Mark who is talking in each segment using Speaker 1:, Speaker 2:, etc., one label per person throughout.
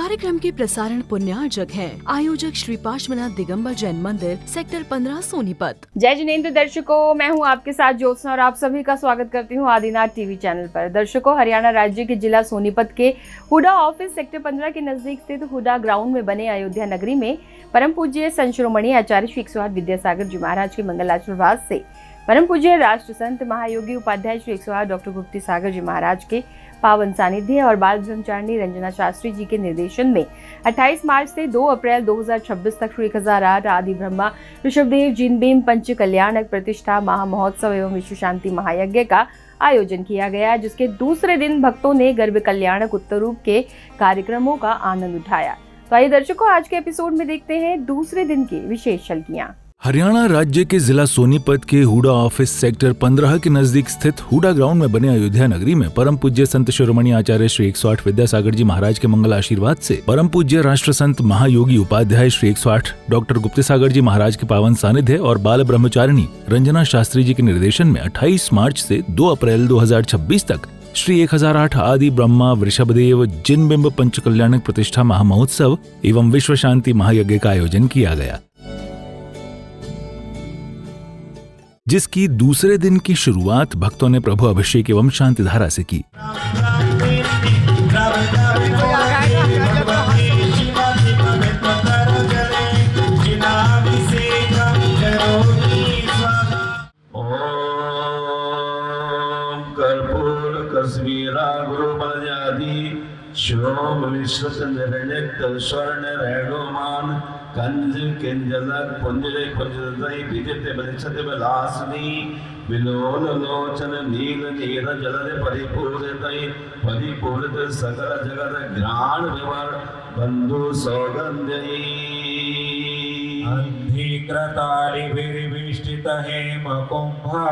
Speaker 1: कार्यक्रम के प्रसारण पुण्यार्जक हैं आयोजक श्री पार्श्वनाथ दिगंबर जैन मंदिर, सेक्टर 15 सोनीपत।
Speaker 2: जय जिनेंद्र दर्शकों, मैं हूं आपके साथ ज्योत्सना और आप सभी का स्वागत करती हूं आदिनाथ टीवी चैनल पर। दर्शकों, हरियाणा राज्य के जिला सोनीपत के हुडा ऑफिस सेक्टर 15 के नजदीक स्थित हुडा ग्राउंड में बने अयोध्या नगरी में परम पूज्य संत शिरोमणि आचार्य श्री 108 विद्यासागर जी महाराज के मंगल आशीर्वाद से परम पूज्य राष्ट्र संत महायोगी उपाध्याय श्री 108 डॉक्टर गुप्ती सागर जी महाराज के पावन सानिध्य और बाल ब्रह्मचारिणी रंजना शास्त्री जी के निर्देशन में 28 मार्च से 2 अप्रैल 2026 तक श्री 1008 आदि ब्रह्मा ऋषभदेव जिनबीम पंच कल्याणक प्रतिष्ठा महामहोत्सव एवं विश्व शांति महायज्ञ का आयोजन किया गया, जिसके दूसरे दिन भक्तों ने गर्भ कल्याणक उत्तर रूप के कार्यक्रमों का आनंद उठाया। तो आइए दर्शकों, आज के एपिसोड में देखते हैं दूसरे दिन की विशेष झलकियां।
Speaker 3: हरियाणा राज्य के जिला सोनीपत के हुडा ऑफिस सेक्टर 15 के नजदीक स्थित हुडा ग्राउंड में बने अयोध्या नगरी में परम पूज्य संत शिरोमणि आचार्य श्री 108 विद्यासागर जी महाराज के मंगल आशीर्वाद से परम पूज्य राष्ट्र संत महायोगी उपाध्याय श्री 108 डॉक्टर गुप्ती सागर जी महाराज के पावन सानिध्य और बाल ब्रह्मचारिणी रंजना शास्त्री जी के निर्देशन में 28 मार्च से 2 अप्रैल 2026 तक श्री 1008 आदि ब्रह्मा वृषभदेव जिनबिंब पंच कल्याणक प्रतिष्ठा महामहोत्सव एवं विश्व शांति महायज्ञ का आयोजन किया गया, जिसकी दूसरे दिन की शुरुआत भक्तों ने प्रभु अभिषेक एवं शांति धारा से की।
Speaker 4: शोभ विश्वसंजनित स्वर्ण रेणुमान कंज किंजलक पुंजले पुंजलतै विदिते बलिछते बलासनी विलोल लोचन नील नीर जलद परिपूरितै परिपूरित सकल जगत घ्राण विवर बंधु सौगंध्यै अंधीकृतालि विरिविष्टित हेम कुंभा।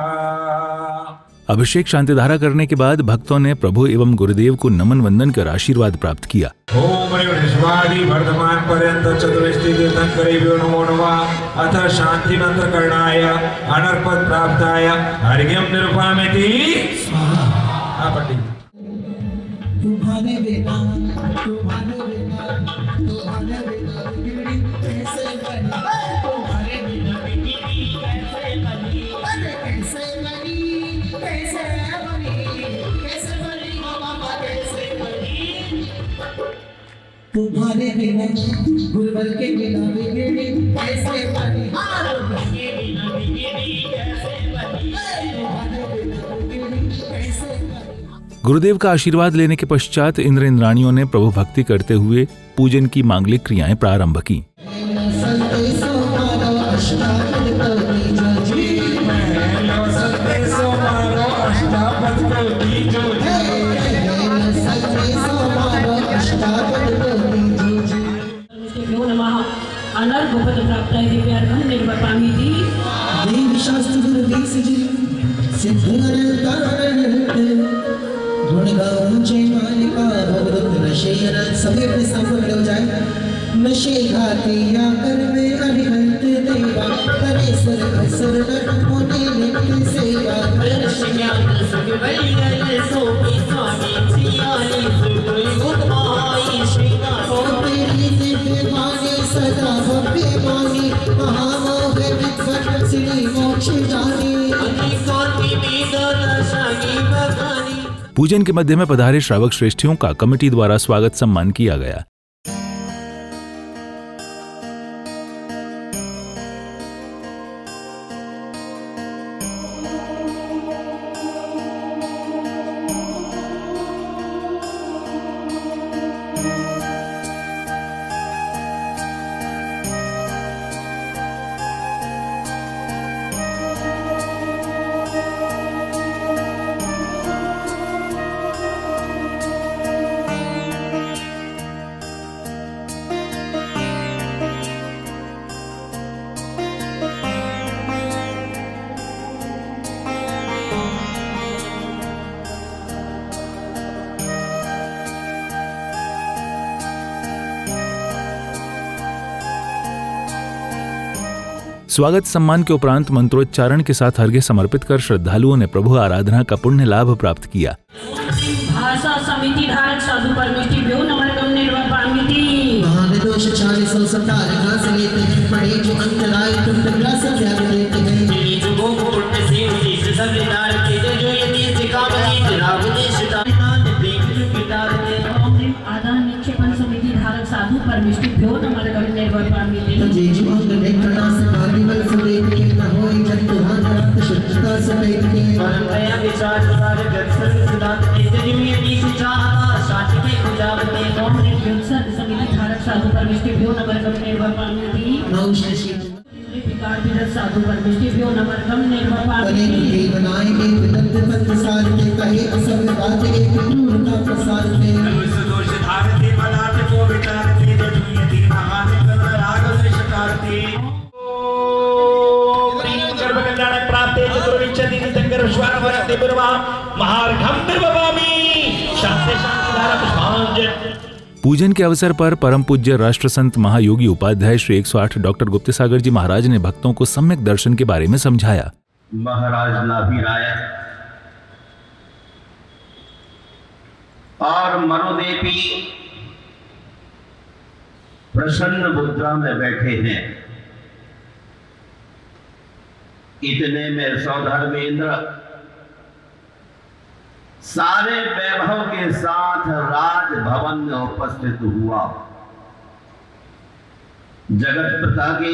Speaker 3: अभिषेक शांति धारा करने के बाद भक्तों ने प्रभु एवं गुरुदेव को नमन वंदन कर आशीर्वाद प्राप्त किया।
Speaker 5: ओम ऋषवादि वर्धमान पर्यंत चतुर्वेदी तीर्थंकरेभ्यो नमो नमः। अथ शांति मंत्र करणाय अनर्पद प्राप्ताय अर्घ्यं निरूपयामि स्वाहा। पंडित
Speaker 6: तुम्हारे बिना बिगड़ी कैसे बनी, तुम्हारे बिना बिगड़ी कैसे बनी, कैसे बनी, कैसे बनी, कैसे बनी मामा, कैसे बनी। तुम्हारे बिना गुरुवर के बिना बिगड़ी कैसे बनी, गुरुवर के बिना बिगड़ी कैसे बनी, तुम्हारे बिना बिगड़ी कैसे बनी।
Speaker 3: गुरुदेव का आशीर्वाद लेने के पश्चात इंद्र इंद्राणियों ने प्रभु भक्ति करते हुए पूजन की मांगलिक क्रियाएं प्रारंभ की।
Speaker 6: सभी अपने सामने खड़े हो जाए। नशे घातिया कर में अनिहंत देवा परेश्वर असुर नर मोने नित्य सेवा नशे ज्ञान सुख बलिया सोपी स्वामी सियानी सुखई गुणमाई श्रीनाथ तेरी दिव्य वाणी सदा भव्य वाणी महामोह विद्वत श्री मोक्ष जानी अनिकांति वेद शाही भगानी।
Speaker 3: पूजन के मध्य में पधारे श्रावक श्रेष्ठियों का कमेटी द्वारा स्वागत सम्मान किया गया। स्वागत सम्मान के उपरांत मंत्रोच्चारण के साथ अर्घ्य समर्पित कर श्रद्धालुओं ने प्रभु आराधना का पुण्य लाभ प्राप्त किया।
Speaker 7: भाषा समिति धारक साधु परमेष्टि नमन निर्वापामिति
Speaker 6: दोष 470 घास लेते हैं, पड़े जो अंतराय तुम टकरा सब त्याग देते हैं।
Speaker 7: आधार निक्षेपण समिति धारक साधु परमिष्टिभ्यो नमः निर्वर्पामि।
Speaker 6: तो जे जो अंग लेखना से भागिवल सुदेव के न होए जंतु हान रक्त शुद्धता समेत के।
Speaker 7: परमया विचार सारे गत्सर सिद्धांत तेजस्वी नीति चाहता शांति में खुदावते ओम निक्षेपण समिति धारक साधु परमिष्टिभ्यो नमः निर्वर्पामि।
Speaker 6: नौष्ण शीत
Speaker 7: विकार विरत साधु परमिष्टिभ्यो नमः
Speaker 6: तने
Speaker 7: निर्वर्पामि।
Speaker 6: के बनाए एक विदग्ध पंथ सार के कहे असभ्य बात एक क्रूरता प्रसार में।
Speaker 5: दोष धारते बलात् को विचारते जजुयति महान राग शिकारते। गर्भकल्याण प्राप्ते चतुर्विंशति शंकर श्वान वरते पूर्वा महार्घम निर्ववामि शांति शांति धारा पुष्पांजलि।
Speaker 3: पूजन के अवसर पर परम पूज्य राष्ट्र संत महायोगी उपाध्याय श्री 108 डॉक्टर गुप्त सागर जी महाराज ने भक्तों को सम्यक दर्शन के बारे में समझाया।
Speaker 4: महाराज नाभिराय और मरुदेवी प्रसन्न मुद्रा में बैठे हैं। इतने में सौधर्मेंद्र सारे वैभव के साथ राजभवन में उपस्थित हुआ। जगत पिता के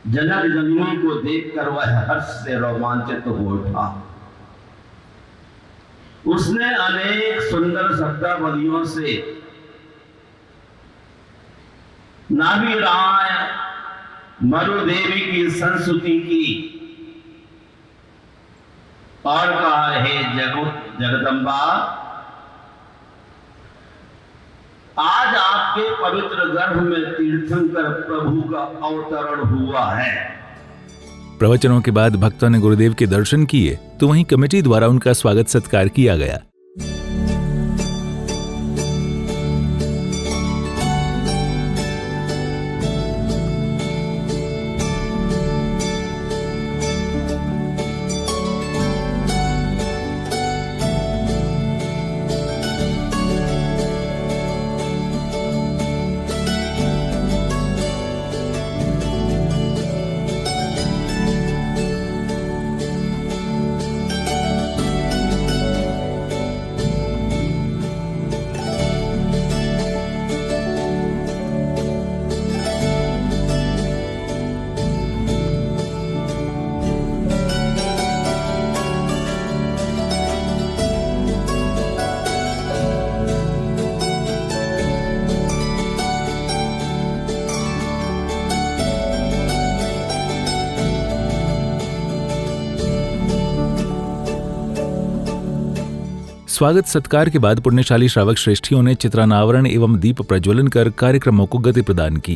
Speaker 4: जनक जननी को देखकर वह हर्ष से रोमांचित हो उठा। उसने अनेक सुंदर शब्दावलियों से नाभिराय मरुदेवी की संस्तुति की और कहा, हे जगदम्बा, आज आपके पवित्र गर्भ में तीर्थंकर प्रभु का अवतरण हुआ है।
Speaker 3: प्रवचनों के बाद भक्तों ने गुरुदेव के दर्शन किए तो वहीं कमेटी द्वारा उनका स्वागत सत्कार किया गया। स्वागत सत्कार के बाद पुण्यशाली श्रावक श्रेष्ठियों ने चित्रानावरण एवं दीप प्रज्वलन कर कार्यक्रमों को गति प्रदान की।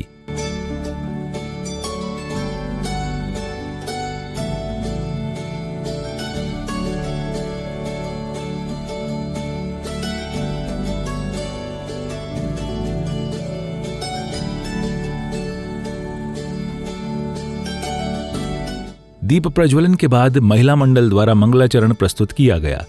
Speaker 3: दीप प्रज्वलन के बाद महिला मंडल द्वारा मंगलाचरण प्रस्तुत किया गया।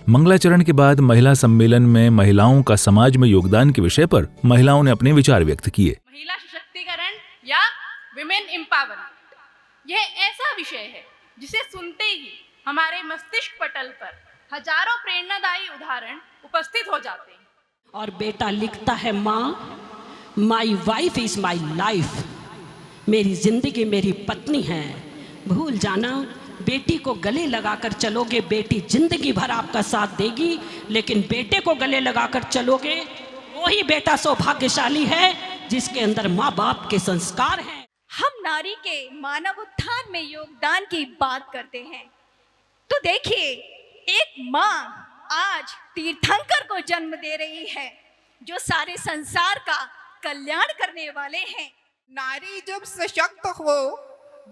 Speaker 3: मंगलाचरण के बाद महिला सम्मेलन में महिलाओं का समाज में योगदान के विषय पर महिलाओं ने अपने विचार व्यक्त किए।
Speaker 8: महिला सशक्तिकरण या विमेन एम्पावरमेंट यह ऐसा विषय है जिसे सुनते ही हमारे मस्तिष्क पटल पर हजारों प्रेरणादायी उदाहरण उपस्थित हो जाते हैं।
Speaker 7: और बेटा लिखता है, माँ, my wife is my life, मेरी जिंदगी मेरी पत्नी है। भूल जाना, बेटी को गले लगाकर चलोगे, बेटी जिंदगी भर आपका साथ देगी, लेकिन बेटे को गले लगाकर चलोगे, वही बेटा सौभाग्यशाली है जिसके अंदर माँ बाप के संस्कार हैं।
Speaker 9: हम नारी के मानव उत्थान में योगदान की बात करते हैं, तो देखिए एक माँ आज तीर्थंकर को जन्म दे रही है जो सारे संसार का कल्याण करने वाले हैं।
Speaker 10: नारी जब सशक्त हो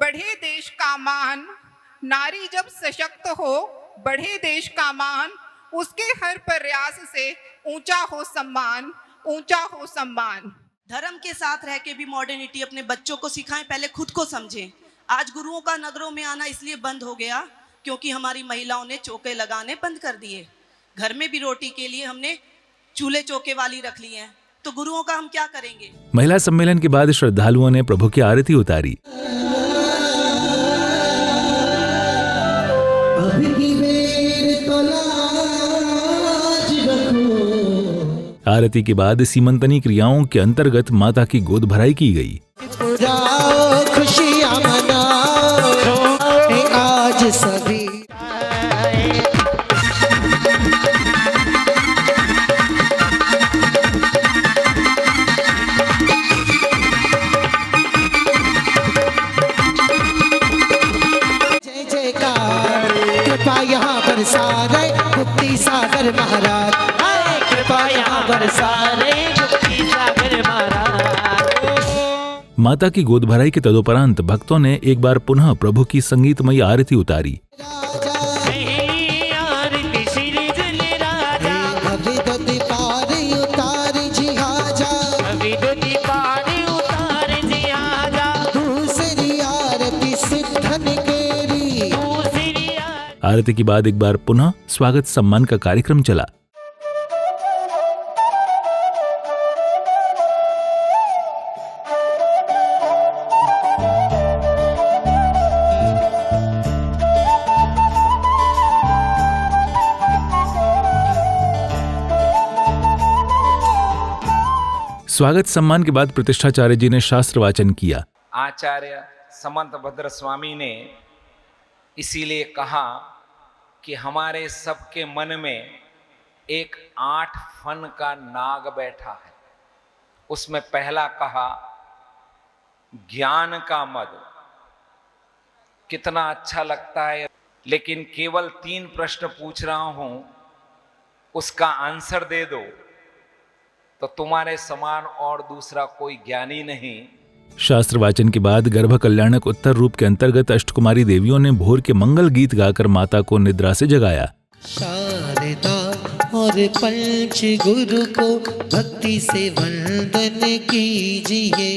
Speaker 10: बढ़े देश का मान, नारी जब सशक्त हो बढ़े देश का मान, उसके हर प्रयास से ऊंचा हो सम्मान, ऊंचा हो सम्मान।
Speaker 11: धर्म के साथ रह के भी मॉडर्निटी अपने बच्चों को सिखाएं, पहले खुद को समझें। आज गुरुओं का नगरों में आना इसलिए बंद हो गया क्योंकि हमारी महिलाओं ने चौके लगाने बंद कर दिए। घर में भी रोटी के लिए हमने चूल्हे चौके वाली रख ली हैं, तो गुरुओं का हम क्या करेंगे।
Speaker 3: महिला सम्मेलन के बाद श्रद्धालुओं ने प्रभु की आरती उतारी। आरती के बाद सीमंतनी क्रियाओं के अंतर्गत माता की गोद भराई की गई।
Speaker 6: खुशियां मनाओ आज सभी। जय जयकार कृपा यहाँ बरसा रहे गुप्ती सागर महाराज, कृपा यहाँ बरसा रहे गुप्ती सागर महाराज।
Speaker 3: माता की गोद भराई के तदोपरांत भक्तों ने एक बार पुनः प्रभु की संगीतमयी आरती उतारी। आरती के बाद एक बार पुनः स्वागत सम्मान का कार्यक्रम चला। स्वागत सम्मान के बाद प्रतिष्ठाचार्य जी ने शास्त्र वाचन किया।
Speaker 5: आचार्य समंत भद्र स्वामी ने इसीलिए कहा कि हमारे सबके मन में एक 8 फन का नाग बैठा है। उसमें पहला कहा ज्ञान का मद। कितना अच्छा लगता है, लेकिन केवल 3 प्रश्न पूछ रहा हूं, उसका आंसर दे दो तो तुम्हारे समान और दूसरा कोई ज्ञानी नहीं।
Speaker 3: शास्त्र वाचन के बाद गर्भ कल्याणक उत्तर रूप के अंतर्गत अष्टकुमारी देवियों ने भोर के मंगल गीत गाकर माता को निद्रा से जगाया।
Speaker 6: शारदा और पंच गुरु को भक्ति से वंदन कीजिए।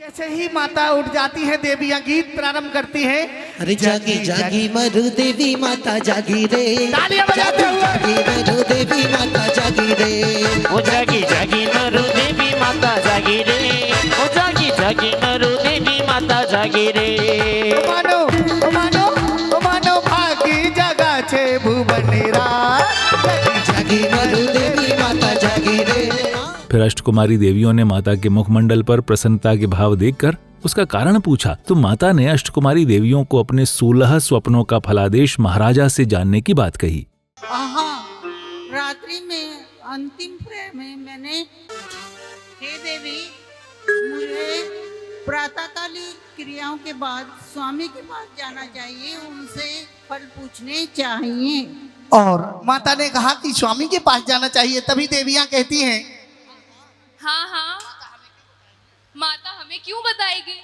Speaker 12: जैसे ही माता उठ जाती है देवियां गीत प्रारंभ करती है।
Speaker 6: अरे जागी जागी मरु देवी माता जागी रे,
Speaker 12: तालियां बजाते हुए
Speaker 6: जागी मरु देवी माता जागी रे,
Speaker 13: ओ जागी जागी मरु देवी माता जागी रे, ओ जागी जागी मरु देवी माता जागी रे।
Speaker 12: मानो मानो मानो भागी जगा छे भुवनेरा,
Speaker 6: जागी मरु देवी माता जागी रे।
Speaker 3: फिर अष्टकुमारी देवियों ने माता के मुखमंडल पर प्रसन्नता के भाव देखकर उसका कारण पूछा, तो माता ने अष्टकुमारी देवियों को अपने 16 स्वप्नों का फलादेश महाराजा से जानने की बात कही।
Speaker 14: रात्रि में अंतिम प्रेम में मैंने, हे देवी, मुझे प्रातःकाली क्रियाओं के बाद स्वामी के पास जाना चाहिए, उनसे फल पूछने चाहिए।
Speaker 12: और माता ने कहा कि स्वामी के पास जाना चाहिए। तभी देवियां कहती हैं,
Speaker 8: हाँ हाँ, माता हमें क्यों बताएगी,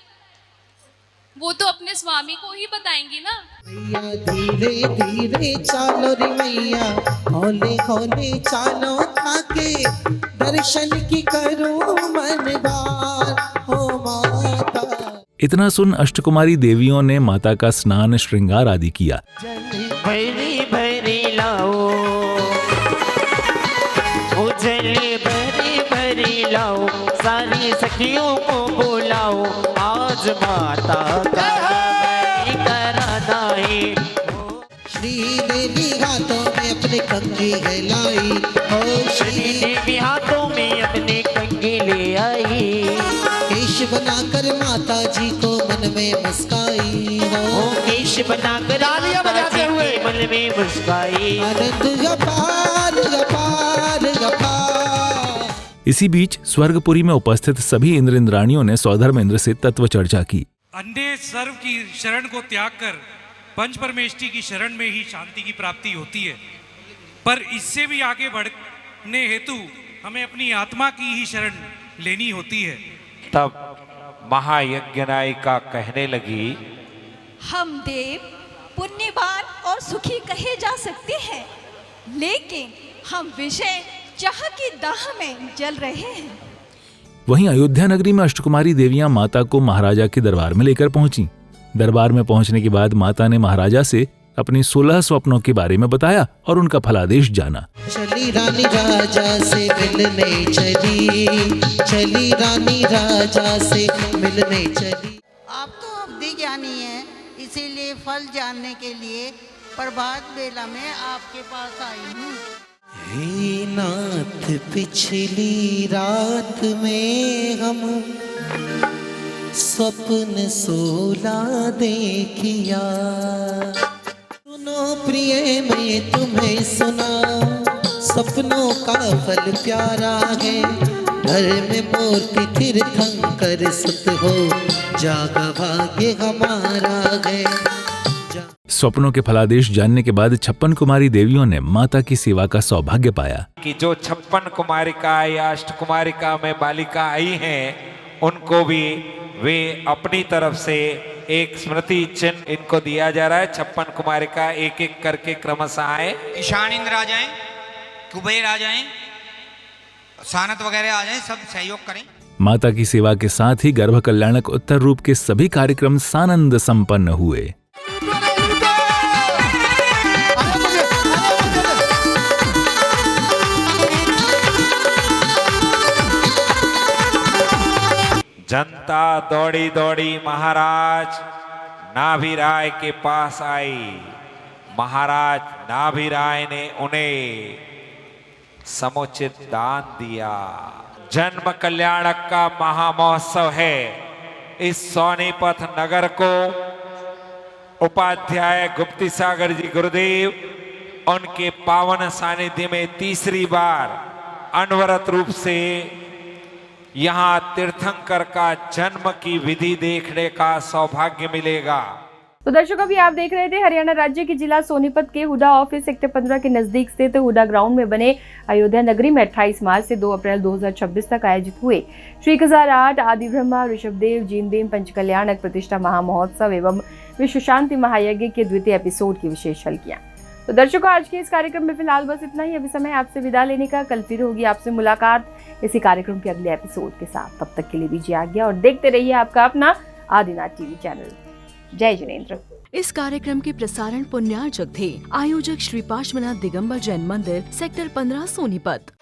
Speaker 8: वो तो अपने स्वामी को ही बताएंगी ना।
Speaker 6: मैया धीरे धीरे चालो रे मैया, हौले हौले चालो ताके दर्शन की करूं मन बार हो माता।
Speaker 3: इतना सुन अष्टकुमारी देवियों ने माता का स्नान श्रृंगार आदि किया।
Speaker 13: भैरी भैरी लाओ, उजले भरी भरी लाओ, सारी सखियों को बुलाओ, आज माता का कराना है।
Speaker 6: श्री देवी हाथों में अपने कंगी है लाई, ओ
Speaker 13: श्री देवी हाथों में अपने कंगी ले आई,
Speaker 6: केश बनाकर माता जी को मन में मुस्काई,
Speaker 13: ओ केश बनाकर माता जी के मन में मुस्काई।
Speaker 6: आनंद अपार अपार अपार।
Speaker 3: इसी बीच स्वर्गपुरी में उपस्थित सभी इंद्र इंद्राणियों ने सौधर्म इंद्र से तत्व चर्चा की।
Speaker 15: अन्य सर्व की शरण को त्याग कर पंच परमेष्टि की शरण में ही शांति की प्राप्ति होती है, पर इससे भी आगे बढ़ने हेतु हमें अपनी आत्मा की ही शरण लेनी होती है।
Speaker 5: तब महायज्ञ नायिका कहने लगी,
Speaker 9: हम देव पुण्यवान और सुखी कहे जा सकते हैं, लेकिन हम विषय चाह की दाह में जल रहे हैं।
Speaker 3: वहीं अयोध्या नगरी में अष्टकुमारी देवियां माता को महाराजा के दरबार में लेकर पहुंची। दरबार में पहुंचने के बाद माता ने महाराजा से अपनी 16 स्वप्नों के बारे में बताया और उनका फलादेश जाना।
Speaker 6: चली रानी राजा से मिलने चली रानी राजा से मिलने चली।
Speaker 14: आप तो अवधि ज्ञानी हैं, इसीलिए फल जानने के लिए प्रभात बेला में आपके पास आई हूँ।
Speaker 6: हे नाथ पिछली रात में हम स्वप्न 16 देखिया, सुनो प्रिय मैं तुम्हें सुनाऊं, सपनों का फल प्यारा है, घर में मूर्ति तीर्थंकर सुत हो, जागा भाग्य हमारा है।
Speaker 3: स्वप्नों के फलादेश जानने के बाद 56 कुमारी देवियों ने माता की सेवा का सौभाग्य पाया
Speaker 5: कि जो 56 कुमारिका या अष्टकुमारिका में बालिका आई हैं, उनको भी वे अपनी तरफ से एक स्मृति चिन्ह इनको दिया जा रहा है। 56 कुमारिका एक एक करके क्रमशः आए।
Speaker 16: ईशान इंद्र आ जाएं, कुबेर आ जाएं, सानत वगैरह आ जाएं, सब सहयोग करें।
Speaker 3: माता की सेवा के साथ ही गर्भ कल्याणक उत्तर रूप के सभी कार्यक्रम सानंद संपन्न हुए।
Speaker 5: जनता दौड़ी दौड़ी महाराज नाभिराय के पास आई। महाराज नाभिराय ने उन्हें समुचित दान दिया। जन्म कल्याणक का महामहोत्सव है। इस सोनीपत नगर को उपाध्याय गुप्ती सागर जी गुरुदेव उनके पावन सानिध्य में तीसरी बार अनवरत रूप से यहाँ तीर्थंकर का जन्म की विधि देखने का सौभाग्य मिलेगा।
Speaker 2: तो दर्शकों, अभी आप देख रहे थे हरियाणा राज्य के जिला सोनीपत के हुडा ऑफिस सेक्टर 15 के नजदीक स्थित हुडा ग्राउंड में बने अयोध्या नगरी में 28 मार्च से 2 अप्रैल 2026 तक आयोजित हुए श्री 1008 आदि ब्रह्मा ऋषभदेव जीनदेव पंचकल्याणक प्रतिष्ठा महामहोत्सव एवं विश्व शांति महायज्ञ के द्वितीय एपिसोड की विशेष झलकियां। तो दर्शकों, आज के इस कार्यक्रम में फिलहाल बस इतना ही। अभी समय आपसे विदा लेने का। कल फिर होगी आपसे मुलाकात इसी कार्यक्रम के अगले एपिसोड के साथ। तब तक के लिए दीजिए आज्ञा और देखते रहिए आपका अपना आदिनाथ टीवी चैनल। जय जिनेंद्र।
Speaker 1: इस कार्यक्रम के प्रसारण पुण्यार्चक थे आयोजक श्री पार्श्वनाथ दिगंबर जैन मंदिर सेक्टर 15 सोनीपत।